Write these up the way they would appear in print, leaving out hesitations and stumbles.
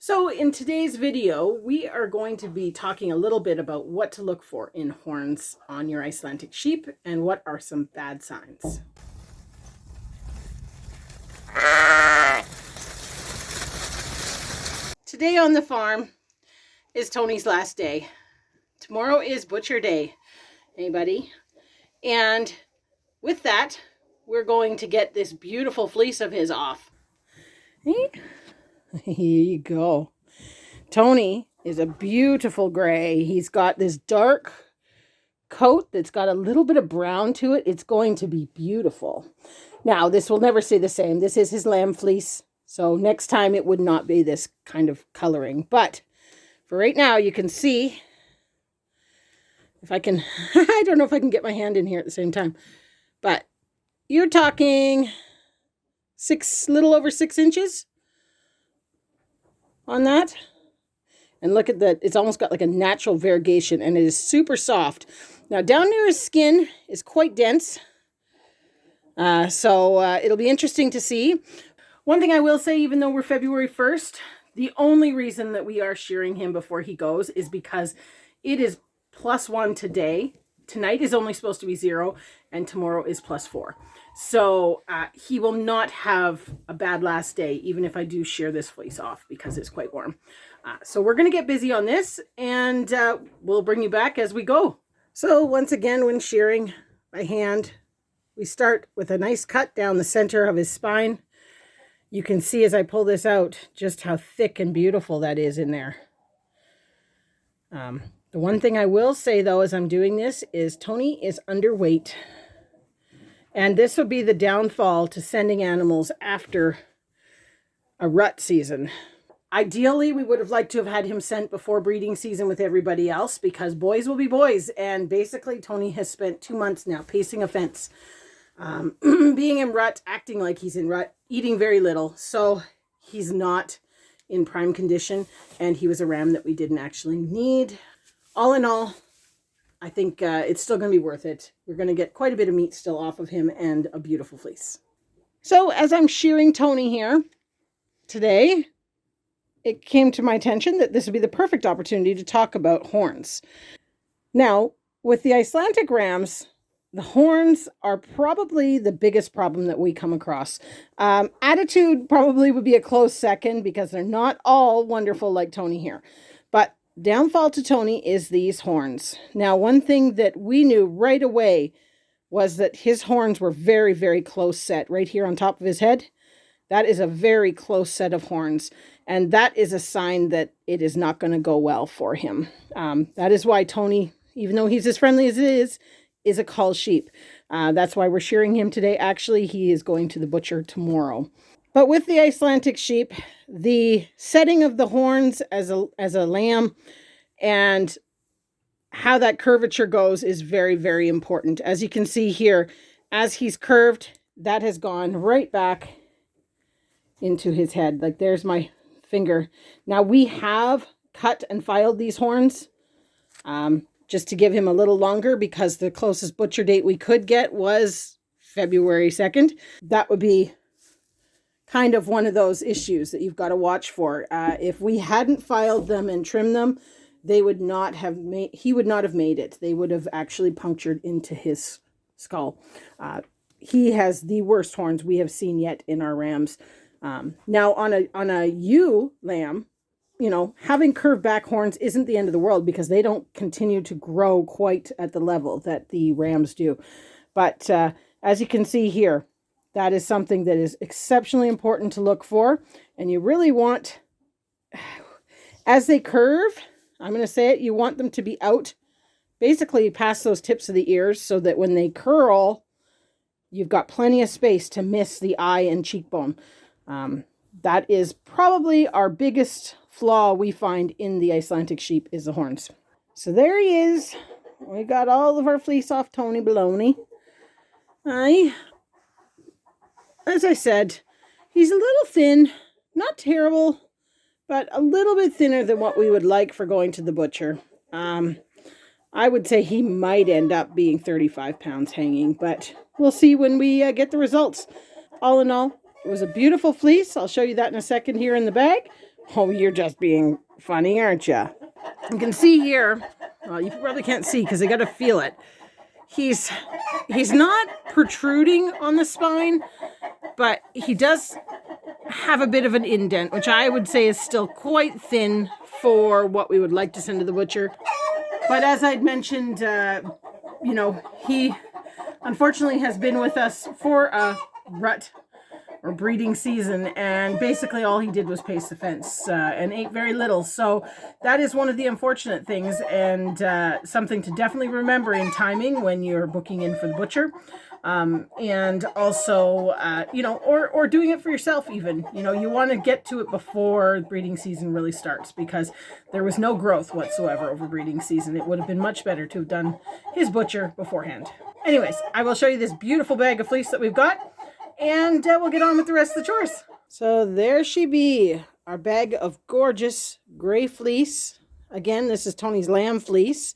So in today's video, we are going to be talking a little bit about what to look for in horns on your Icelandic sheep and what are some bad signs. Today on the farm is Tony's last day. Tomorrow is butcher day, anybody? And with that, we're going to get this beautiful fleece of his off. Here you go. Tony is a beautiful gray. He's got this dark coat that's got a little bit of brown to it. It's going to be beautiful. Now, this will never stay the same. This is his lamb fleece. So next time it would not be this kind of coloring. But for right now, you can see, if I can, I don't know if I can get my hand in here at the same time. But you're talking little over 6 inches on that. And look at that, it's almost got like a natural variegation and it is super soft. Now down near his skin is quite dense. So it'll be interesting to see. One thing I will say, even though we're February 1st, the only reason that we are shearing him before he goes is because it is +1 today. Tonight is only supposed to be 0 and tomorrow is +4. So he will not have a bad last day, even if I do shear this fleece off because it's quite warm. So we're going to get busy on this and we'll bring you back as we go. So once again, when shearing by hand, we start with a nice cut down the center of his spine. You can see as I pull this out just how thick and beautiful that is in there. The one thing I will say though as I'm doing this is Tony is underweight. And this would be the downfall to sending animals after a rut season. Ideally, we would have liked to have had him sent before breeding season with everybody else because boys will be boys. And basically, Tony has spent 2 months now pacing a fence, being in rut, acting like he's in rut, eating very little. So he's not in prime condition. And he was a ram that we didn't actually need. All in all, I think it's still going to be worth it. We're going to get quite a bit of meat still off of him and a beautiful fleece. So as I'm shearing Tony here today, it came to my attention that this would be the perfect opportunity to talk about horns. Now, with the Icelandic rams, the horns are probably the biggest problem that we come across. Attitude probably would be a close second because they're not all wonderful like Tony here. But downfall to Tony is these horns. Now, one thing that we knew right away was that his horns were very, very close set right here on top of his head. That is a very close set of horns. And that is a sign that it is not going to go well for him. That is why Tony, even though he's as friendly as it is a cull sheep. That's why we're shearing him today. Actually, he is going to the butcher tomorrow. But with the Icelandic sheep, the setting of the horns as a lamb and how that curvature goes is very, very important. As you can see here, as he's curved, that has gone right back into his head. Like there's my finger. Now we have cut and filed these horns just to give him a little longer because the closest butcher date we could get was February 2nd. That would be kind of one of those issues that you've got to watch for. If we hadn't filed them and trimmed them, they would not have he would not have made it. They would have actually punctured into his skull. He has the worst horns we have seen yet in our rams. Now on a ewe lamb, you know, having curved back horns isn't the end of the world because they don't continue to grow quite at the level that the rams do. But as you can see here, that is something that is exceptionally important to look for. And you really want, as they curve, I'm going to say it, you want them to be out basically past those tips of the ears so that when they curl, you've got plenty of space to miss the eye and cheekbone. That is probably our biggest flaw we find in the Icelandic sheep is the horns. So there he is. We got all of our fleece off Tony Baloney. As I said, he's a little thin, not terrible, but a little bit thinner than what we would like for going to the butcher. I would say he might end up being 35 pounds hanging, but we'll see when we get the results. All in all, it was a beautiful fleece. I'll show you that in a second here in the bag. Oh, you're just being funny, aren't you? You can see here, well, you probably can't see because I got to feel it. He's not protruding on the spine, but he does have a bit of an indent, which I would say is still quite thin for what we would like to send to the butcher. But as I'd mentioned, you know, he unfortunately has been with us for a rut or breeding season, and basically all he did was pace the fence and ate very little. So that is one of the unfortunate things, and something to definitely remember in timing when you're booking in for the butcher. And also, you know, or doing it for yourself even. You know, you want to get to it before breeding season really starts, because there was no growth whatsoever over breeding season. It would have been much better to have done his butcher beforehand. Anyways, I will show you this beautiful bag of fleece that we've got, and we'll get on with the rest of the chores. So there she be, our bag of gorgeous gray fleece. Again, this is Tony's lamb fleece.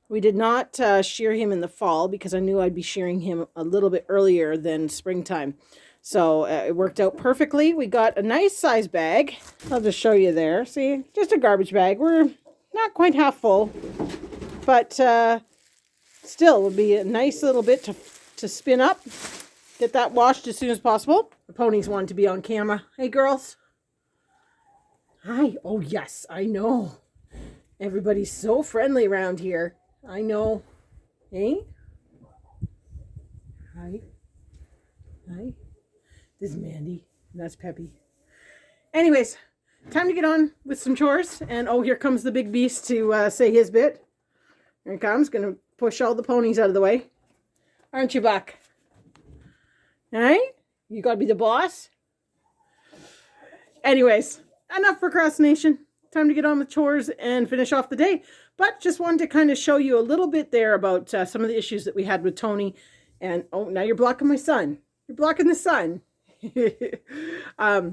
We did not shear him in the fall because I knew I'd be shearing him a little bit earlier than springtime. So it worked out perfectly. We got a nice size bag. I'll just show you there. See, just a garbage bag. We're not quite half full, but still will be a nice little bit to spin up. Get that washed as soon as possible. The ponies want to be on camera. Hey, girls. Hi. Oh, yes, I know. Everybody's so friendly around here. I know. Hey? Hi. Hi. This is Mandy. That's Peppy. Anyways, time to get on with some chores. And oh, here comes the big beast to say his bit. Here he comes. Going to push all the ponies out of the way. Aren't you, Buck? Hey? You got to be the boss? Anyways, enough procrastination. Time to get on with chores and finish off the day. But just wanted to kind of show you a little bit there about some of the issues that we had with Tony. And oh, now you're blocking my sun. You're blocking the sun. A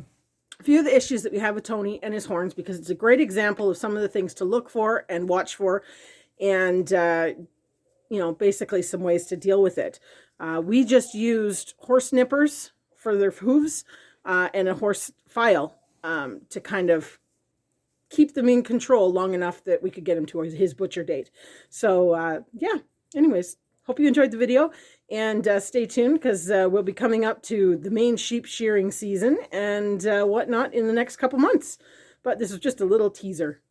few of the issues that we have with Tony and his horns, because it's a great example of some of the things to look for and watch for, and you know, basically some ways to deal with it. We just used horse nippers for their hooves and a horse file to kind of keep them in control long enough that we could get him to his butcher date. So yeah, anyways, hope you enjoyed the video, and stay tuned, because we'll be coming up to the main sheep shearing season and whatnot in the next couple months. But this is just a little teaser.